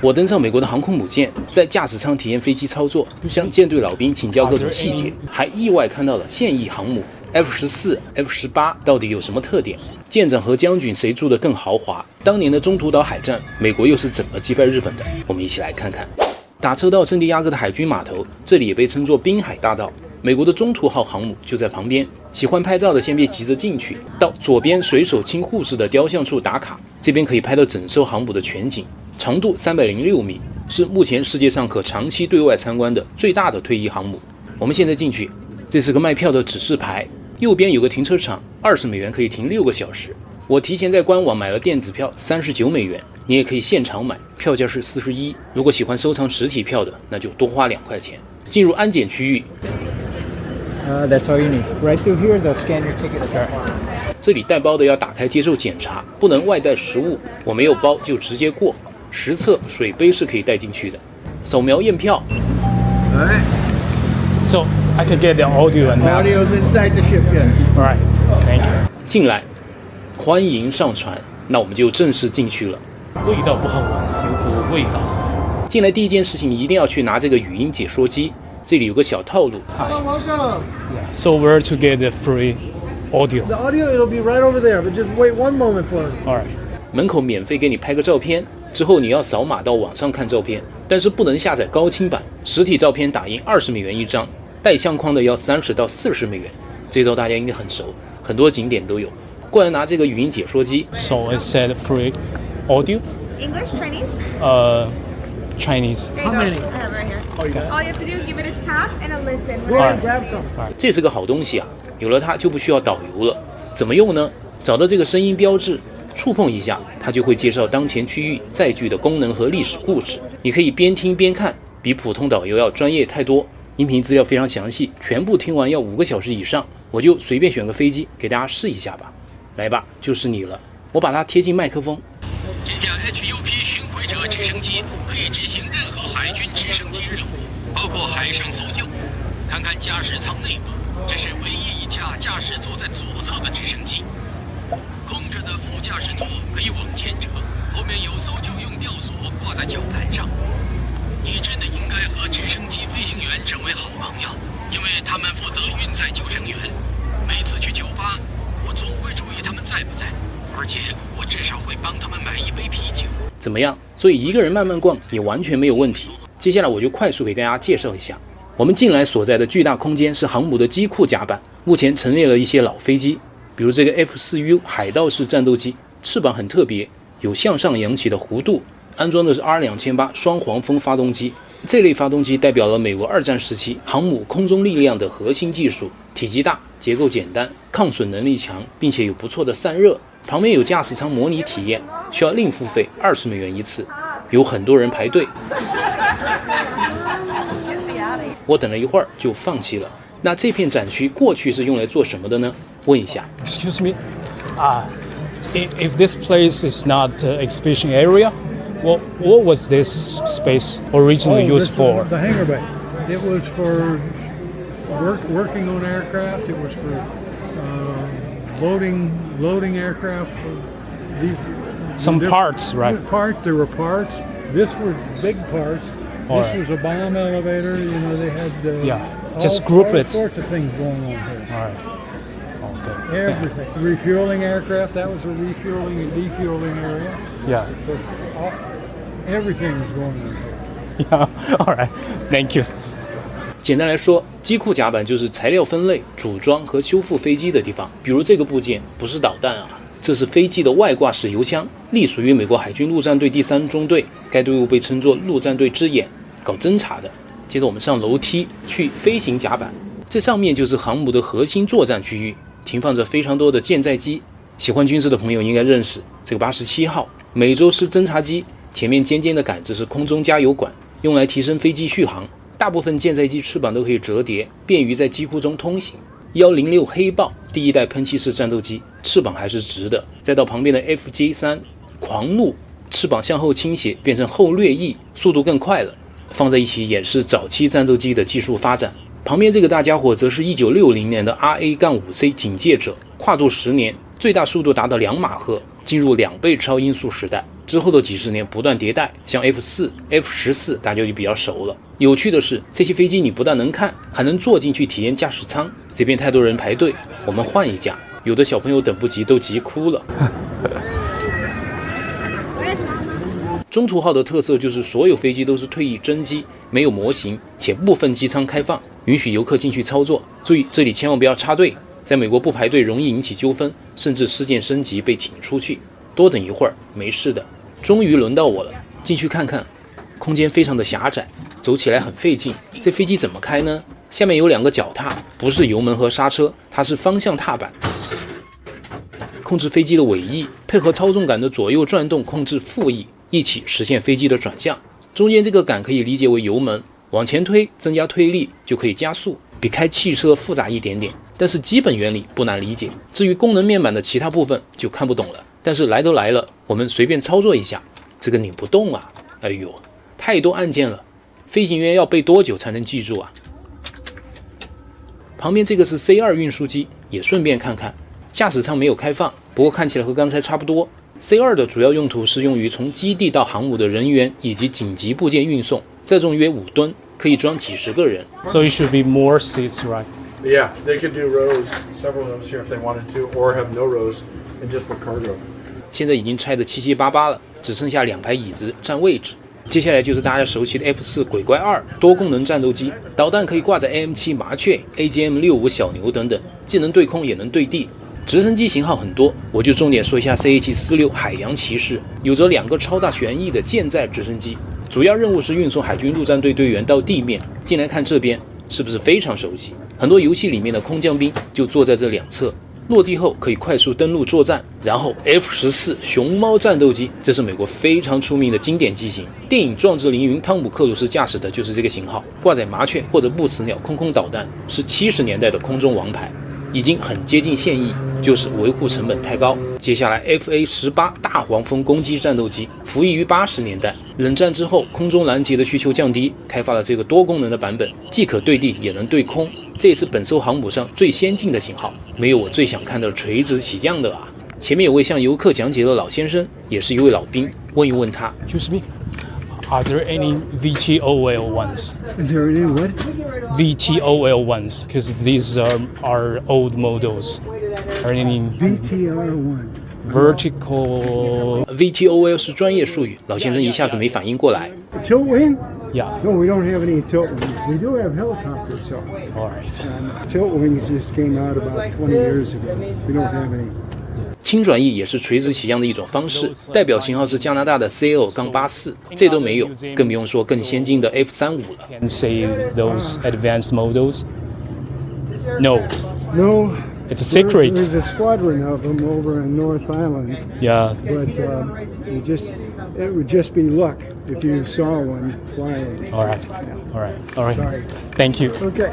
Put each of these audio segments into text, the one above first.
我登上美國的航空母艦，在駕駛艙體驗飛機操作，向舰队老兵請教各種細節，還意外看到了现役航母 F-14、F-18到底有什麼特點？艦長和將軍誰住得更豪華？當年的中途島海戰，美國又是怎麼擊敗日本的？我們一起來看看。打車到聖地亞哥的海軍碼頭，這裡也被稱作濱海大道。美國的中途號航母就在旁邊，喜歡拍照的先別急着進去，到左邊水手親護士的雕像處打卡，這邊可以拍到整艘航母的全景，長度306米，是目前世界上可長期對外參觀的最大的退役航母。我們現在進去，這是個賣票的指示牌，右邊有個停車場，20美元可以停6個小時。我提前在官網買了電子票，39美元，你也可以現場買，票價是41。如果喜歡收藏實體票的，那就多花2塊錢。進入安檢區域。That's all you need. Right through here, they'll scan your ticket. 這裡帶包的要打開接受檢查，不能外帶食物。我沒有包就直接過。實測水杯是可以帶進去的。掃描驗票。Alright. So I can get the audio and audio's inside the ship. Yeah. Alright. Thank you. 進來，歡迎上船。那我們就正式進去了。味道不好聞，有股味道。進來第一件事情一定要去拿這個語音解說機。這裡有個小套路。Welcome. Yeah. So where to get the free audio? The audio it'll be right over there, but just wait one moment for it. All right. 門口免費給你拍個照片，之後你要掃碼到網上看照片，但是不能下載高清版，實體照片打印20美元一張，帶相框的要30到40美元。這招大家應該很熟，很多景點都有。過來拿這個語音解說機。So it said free audio. English, Chinese? Chinese. How many? I have it right here. Oh, you got it? All you have to do is give it a tap and a listen. Go ahead, grab some. 這是個好東西啊，有了它就不需要導遊了。怎麼用呢？找到這個聲音標誌，觸碰一下，它就會介紹當前區域載具的功能和歷史故事。你可以邊聽邊看，比普通導遊要專業太多。音頻資料非常詳細，全部聽完要5個小時以上。我就隨便選個飛機給大家試一下吧。來吧，就是你了。我把它貼近麥克風。這架 HUP 巡迴者直升機可以執行任何海軍直升機任務，包括海上搜救。看看駕駛艙內部，這是唯一一架駕駛座在左側的直升機。空着的副駕駛座可以往前折，後面有搜救用吊索掛在绞盤上。你真的應該和直升機飛行員成為好朋友，因為他們負責運載救生員。每次去酒吧，我總會注意他們在不在。而且我至少會幫他們買一杯啤酒。怎麼樣？所以一個人慢慢逛也完全沒有問題。接下來我就快速給大家介紹一下，我們進來所在的巨大空間是航母的機庫甲板，目前陳列了一些老飛機，比如這個 F-4U 海盜式戰鬥機，翅膀很特別，有向上揚起的弧度，安裝的是 R2008 雙黃蜂發動機。這類發動機代表了美國2戰時期航母空中力量的核心技術，體積大，結構簡單，抗損能力強，並且有不錯的散熱。旁邊有駕駛艙模擬體驗，需要另付費20美元一次，有很多人排隊。我等了一會兒就放棄了。那這片展區過去是用來做什麼的呢？問一下。Excuse me. If this place is not exhibition area, what was this space originally used for? The hangar bay. It was for working on aircraft. It was for loading aircraft. Some parts, right? Parts. There were parts. This was big parts. This was a bomb elevator. You know, they had just group all it. Sorts of things going on here. All right. Okay. Everything. Refueling aircraft. That was a refueling and defueling area. Yeah. So everything was going on here. Yeah. All right. Thank you. 簡單來說，機庫甲板就是材料分類、組裝和修復飛機的地方。比如這個部件不是導彈啊，這是飛機的外掛式油槍，隸屬於美國海軍陸戰隊第3中隊，該隊伍被稱作陸戰隊之眼，搞偵察的。接着我們上樓梯去飛行甲板，這上面就是航母的核心作戰區域，停放着非常多的艦載機。喜歡軍事的朋友應該認識這個87號美洲獅偵察機，前面尖尖的桿子是空中加油管，用來提升飛機續航。大部分艦載機翅膀都可以折疊，便於在機庫中通行。106黑豹第一代噴氣式戰鬥機，翅膀還是直的。再到旁邊的 FJ3 狂怒，翅膀向後傾斜，變成後掠翼，速度更快了。放在一起演示早期戰鬥機的技術發展。旁邊這個大家伙則是1960年的 RA-5C 警戒者，跨度10年，最大速度達到2馬赫，進入2倍超音速時代。之後的幾十年不斷迭代，像 F4、F14 大家就比較熟了。有趣的是，這些飛機你不但能看，還能坐進去體驗駕駛艙。這邊太多人排隊，我們換一架。有的小朋友等不及都急哭了。中途號的特色就是所有飛機都是退役真機，沒有模型，且部分機艙開放，允許遊客進去操作。注意，這裡千萬不要插隊，在美國不排隊容易引起糾紛，甚至事件升級被請出去。多等一會兒，沒事的。終於輪到我了，進去看看。空間非常的狹窄，走起來很費勁。這飛機怎麼開呢？下面有2個腳踏，不是油門和剎車，它是方向踏板。控制飛機的尾翼，配合操縱桿的左右轉動控制副翼，一起實現飛機的轉向。中間這個桿可以理解為油門，往前推增加推力就可以加速，比開汽車複雜一點點，但是基本原理不難理解。至於功能面板的其他部分就看不懂了。但是来都来了，我們隨便操作一下，這個擰不動啊！哎呦，太多按鍵了，飛行員要背多久才能記住啊？旁邊這個是 C2 運輸機，也順便看看。駕駛艙沒有開放，不過看起來和剛才差不多。C2 的主要用途是用於從基地到航母的人員以及緊急部件運送，載重約5噸，可以裝幾十個人。So it should be more seats, right? Yeah, they could do rows, several rows here if they wanted to, or have no rows and just put cargo. 现在已经拆得七七八八了，只剩下2排椅子占位置。接下来就是大家熟悉的 F4 鬼怪2多功能戰鬥機，導彈可以掛在 AM7 麻雀、AGM65 小牛等等，既能對空也能對地。直升機型號很多，我就重點說一下 CH-46海洋騎士，有着2個超大旋翼的艦載直升機，主要任務是運送海軍陸戰隊隊員到地面。進來看這邊，是不是非常熟悉？很多遊戲裡面的空降兵就坐在這2側，落地後可以快速登陸作戰。然後 F14 熊貓戰鬥機，這是美國非常出名的經典機型，電影《壯志凌雲》湯姆克魯斯駕駛的就是這個型號，掛載麻雀或者不死鳥空空導彈，是70年代的空中王牌，已經很接近現役，就是維護成本太高。接下來 FA-18 大黃蜂攻擊戰鬥機，服役於80年代，冷戰之後空中攔截的需求降低，開發了這個多功能的版本，既可對地也能對空，這也是本艘航母上最先進的型號，沒有我最想看的垂直起降的啊。前面有位向遊客講解的老先生，也是一位老兵，問一問他。Excuse me, are there any VTOL ones? Is there any what? VTOL ones, because these are old models. Are any VTR1. vertical? VTOL 是專業術語，老先生一下子沒反應過來。Tilt wing? Yeah. No, we don't have any tilt wings. We do have helicopters, so. All right. Tilt wings just came out about 20 years ago. We don't have any. 輕轉翼也是垂直起降的一種方式，代表型號是加拿大的 CL-84，這都沒有，更不用說更先進的 F-35了。Can say those advanced models? No. No. It's a secret. There's a squadron of them over in North Island. Yeah. But it would just be luck if you saw one flying. All right. All right. All right. Sorry. Thank you. Okay.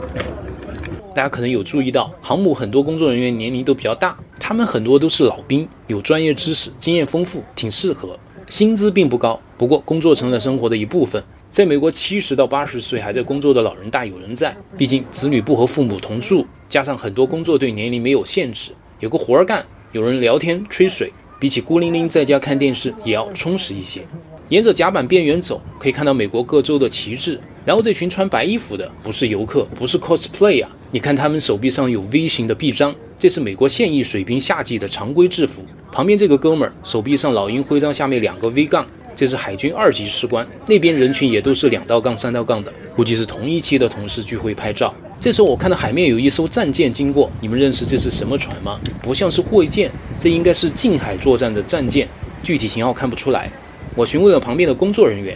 大家可能有注意到，航母很多工作人员年齡都比較大，他們很多都是老兵，有專業知識，經驗豐富，挺適合。薪資並不高，不過工作成了生活的一部分。在美國70到80歲還在工作的老人大有人在，畢竟子女不和父母同住，加上很多工作對年齡沒有限制，有個活兒幹，有人聊天吹水，比起孤零零在家看電視也要充實一些。沿着甲板邊緣走，可以看到美國各州的旗幟，然後這群穿白衣服的不是遊客，不是 cosplay 啊，你看他們手臂上有 V 型的臂章，這是美國現役水兵夏季的常規制服。旁邊這個哥們兒手臂上老鷹徽章下面2個 V 槓，這是海軍2級士官，那邊人群也都是2道槓3道槓的，估計是同一期的同事聚會拍照。這時候我看到海面有一艘戰艦經過，你們認識這是什麼船嗎？不像是護衛艦，這應該是近海作戰的戰艦，具體型號看不出來。我詢問了旁邊的工作人員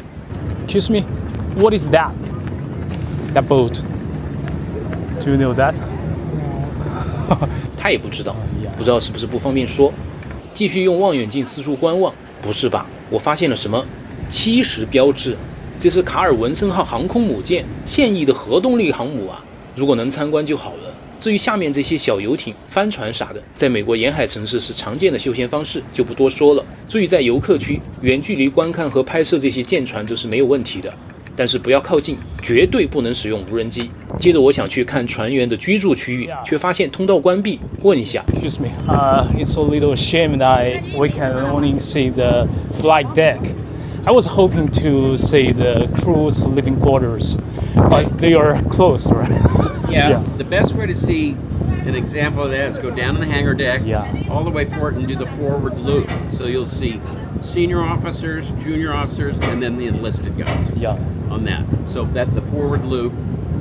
Excuse me, what is that? That boat? Do you know that? 他也不知道，不知道是不是不方便說。繼續用望遠鏡四處觀望，不是吧？我發現了什麼？70標誌，這是卡爾文森號航空母艦，現役的核動力航母啊！如果能參觀就好了。至於下面這些小遊艇、帆船啥的，在美國沿海城市是常見的休閒方式，就不多說了。注意在遊客區，遠距離觀看和拍攝這些艦船都是沒有問題的。但是不要靠近，絕對不能使用無人機。接着我想去看船員的居住區域，卻發現通道關閉。問一下 Excuse me. It's a little shame that we can only see the flight deck. I was hoping to see the crew's living quarters, but they are closed, right? Yeah. The best way to see an example of that is go down to the hangar deck, all the way forward, and do the forward loop. So you'll see senior officers, junior officers, and then the enlisted guys. On that. So that the forward loop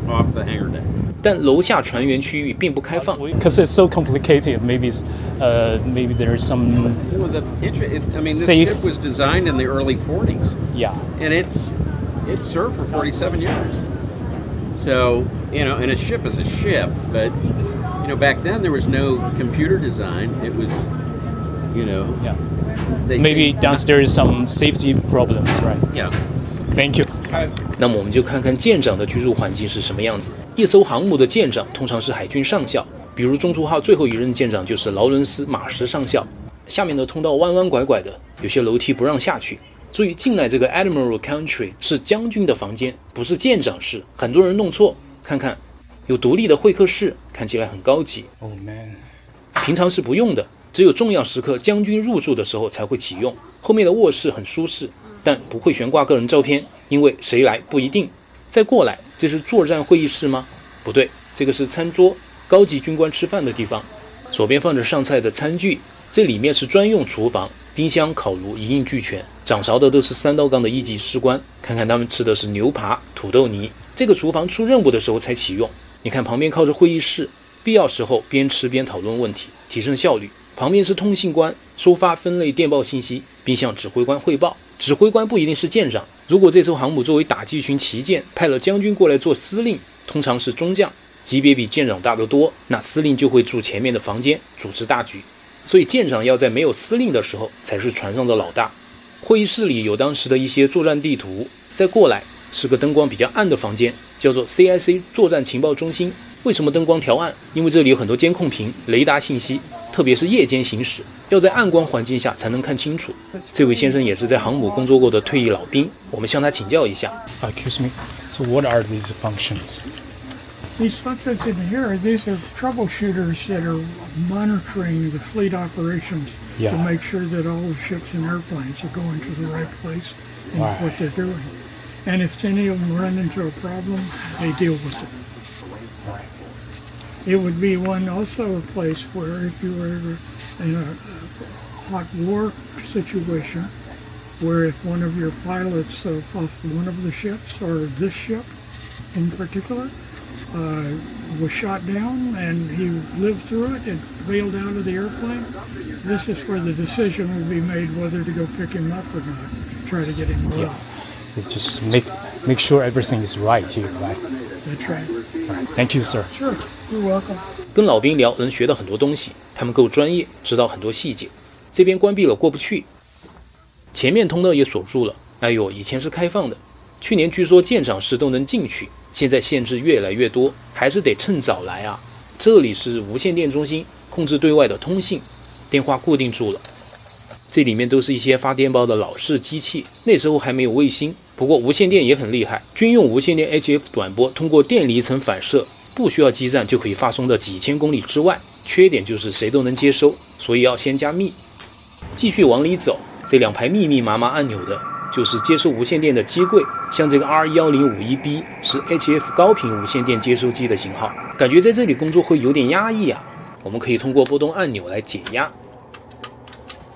off the hangar deck. 但楼下船员区域并不開放 Because it's so complicated. Maybe there's some. This ship was designed in the early 40s. Yeah. And it's served for 47 years. So, and a ship is a ship, but back then there was no computer design. It was, Maybe downstairs some safety problems, right? Yeah. Thank you. 那麼我們就看看艦長的居住環境是什麼樣子。一艘航母的艦長通常是海軍上校，比如中途號最後一任艦長就是勞倫斯·馬什上校。下面的通道彎彎拐拐的，有些樓梯不讓下去。注意進來這個 Admiral Country 是將軍的房間，不是艦長室，很多人弄錯。看看，有獨立的會客室，看起來很高級。Oh man. 平常是不用的，只有重要時刻將軍入住的時候才會啟用。後面的臥室很舒適，但不會懸掛個人照片，因為誰來不一定。再過來，這是作戰會議室嗎？不對，這個是餐桌，高級軍官吃飯的地方。左邊放着上菜的餐具，這裡面是專用廚房，冰箱、烤爐一應俱全。掌勺的都是3道槓的一級士官，看看他們吃的是牛扒、土豆泥。這個廚房出任務的時候才啟用。你看旁邊靠着會議室，必要時候邊吃邊討論問題，提升效率。旁邊是通信官，收發分類電報信息，並向指揮官匯報。指揮官不一定是艦長，如果這艘航母作為打擊群旗艦，派了將軍過來做司令，通常是中將，級別比艦長大得多，那司令就會住前面的房間，主持大局。所以艦長要在沒有司令的時候才是船上的老大。會議室裡有當時的一些作戰地圖，再過來是個燈光比較暗的房間，叫做 CIC 作戰情報中心。為什麼燈光調暗？因為這裡有很多監控屏、雷達信息，特別是夜間行駛，要在暗光環境下才能看清楚。這位先生也是在航母工作過的退役老兵，我們向他請教一下。Excuse me. So what are these functions? These functions in here, these are troubleshooters that are monitoring the fleet operations to make sure that all the ships and airplanes are going to the right place and what they're doing. And if any of them run into a problem, they deal with it. It would be also a place where if you were in a hot war situation, where if one of your pilots off one of the ships, or this ship in particular, was shot down and he lived through it and bailed out of the airplane, this is where the decision would be made whether to go pick him up or not, try to get him off. Just make sure everything is right here, right? That's right. Thank you, sir. Sure, you're welcome. 跟老兵聊能學到很多東西，他們夠專業，知道很多細節。這邊關閉了過不去，前面通道也鎖住了。哎呦，以前是開放的，去年據說艦長室都能進去，現在限制越來越多，還是得趁早來啊。這裡是無線電中心，控制對外的通信，電話固定住了。這裡面都是一些發電報的老式機器，那時候還沒有衛星。不過無線電也很厲害，軍用無線電 HF 短波通過電離層反射，不需要基站就可以發送到幾千公里之外。缺點就是誰都能接收，所以要先加密。繼續往裡走，這兩排密密麻麻按鈕的就是接收無線電的機櫃，像這個 R1051B 是 HF 高頻無線電接收機的型號。感覺在這裡工作會有點壓抑啊，我們可以通過撥動按鈕來解壓。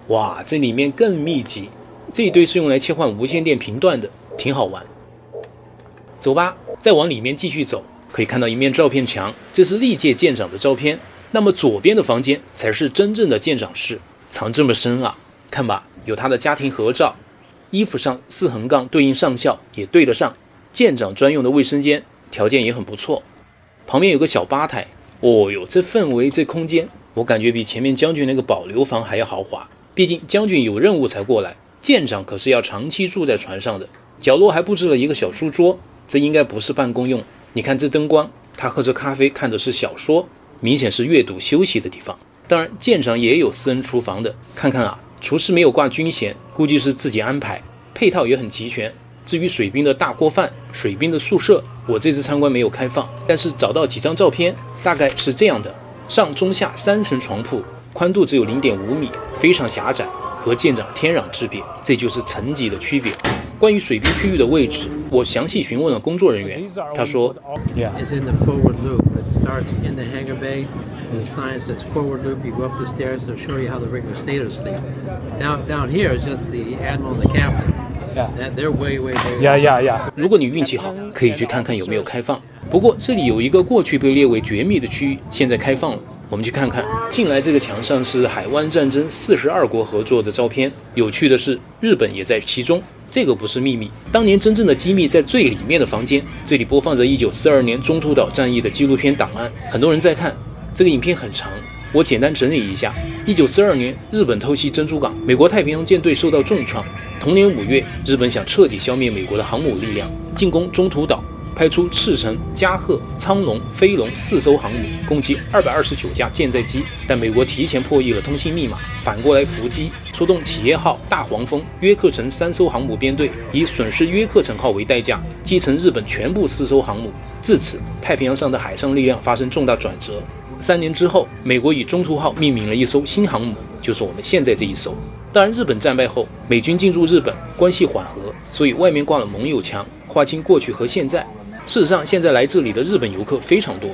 哇，這裡面更密集，這一堆是用來切換無線電頻段的，挺好玩。走吧，再往裡面繼續走，可以看到一面照片牆，這是歷屆艦長的照片。那麼左邊的房間才是真正的艦長室，藏這麼深啊！看吧，有他的家庭合照，衣服上4橫槓對應上校也對得上。艦長專用的衛生間條件也很不錯，旁邊有個小吧台。哦喲，這氛圍，這空間，我感覺比前面將軍那個保留房還要豪華。畢竟將軍有任務才過來，艦長可是要長期住在船上的。角落還佈置了一個小書桌，這應該不是辦公用。你看這燈光，他喝着咖啡看的是小說，明顯是閱讀休息的地方。當然艦長也有私人廚房的，看看啊，廚師沒有掛軍銜，估計是自己安排，配套也很齊全。至于水兵的大鍋飯、水兵的宿舍，我這次參觀沒有開放，但是找到幾張照片，大概是這樣的：上中下3層床鋪，寬度只有0.5米，非常狹窄，和艦長天壤之別。這就是層級的區別。關於水兵區域的位置，我詳細詢問了工作人員，他說 It's in the forward loop. It starts in the hangar bay. The sign says forward loop. You go up the stairs. They'll show you how the regular sailors sleep. Down here is just the admiral and the captain. They're way. Yeah. 如果你運氣好，可以去看看有沒有開放。不過這裡有一個過去被列為絕密的區域，現在開放了。我們去看看。進來這個牆上是海灣戰爭42國合作的照片，有趣的是，日本也在其中。這個不是秘密，當年真正的機密在最裡面的房間。這裡播放着1942年中途島戰役的紀錄片檔案，很多人在看。這個影片很長，我簡單整理一下。1942年，日本偷襲珍珠港，美國太平洋艦隊受到重創。同年5月，日本想徹底消滅美國的航母力量，進攻中途島，派出赤城、加賀、蒼龍、飛龍4艘航母，共計229架艦載機。但美國提前破譯了通信密碼，反過來伏擊，出動企業號、大黃蜂、約克城3艘航母編隊，以損失約克城號為代價，擊沉日本全部4艘航母。至此，太平洋上的海上力量發生重大轉折。3年之後，美國以中途號命名了一艘新航母，就是我們現在這一艘。當然，日本戰敗後，美軍進駐日本，關係緩和，所以外面掛了盟友牆，劃清過去和現在。事實上，現在來這裡的日本遊客非常多。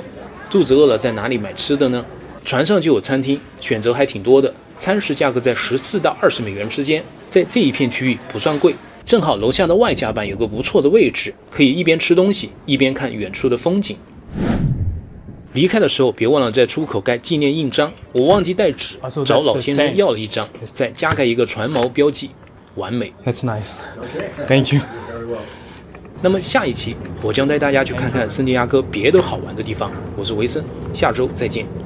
肚子餓了，在哪裡買吃的呢？船上就有餐廳，選擇還挺多的，餐食價格在14到20美元之間，在這一片區域不算貴。正好樓下的外甲板有個不錯的位置，可以一邊吃東西，一邊看遠處的風景。離開的時候，別忘了在出口蓋紀念印章。我忘記帶紙，找老先生要了一張，再加蓋一個船錨標記，完美。That's nice. Thank you. 那麼下一期我將帶大家去看看聖地亞哥別的好玩的地方。我是維森，下周再見。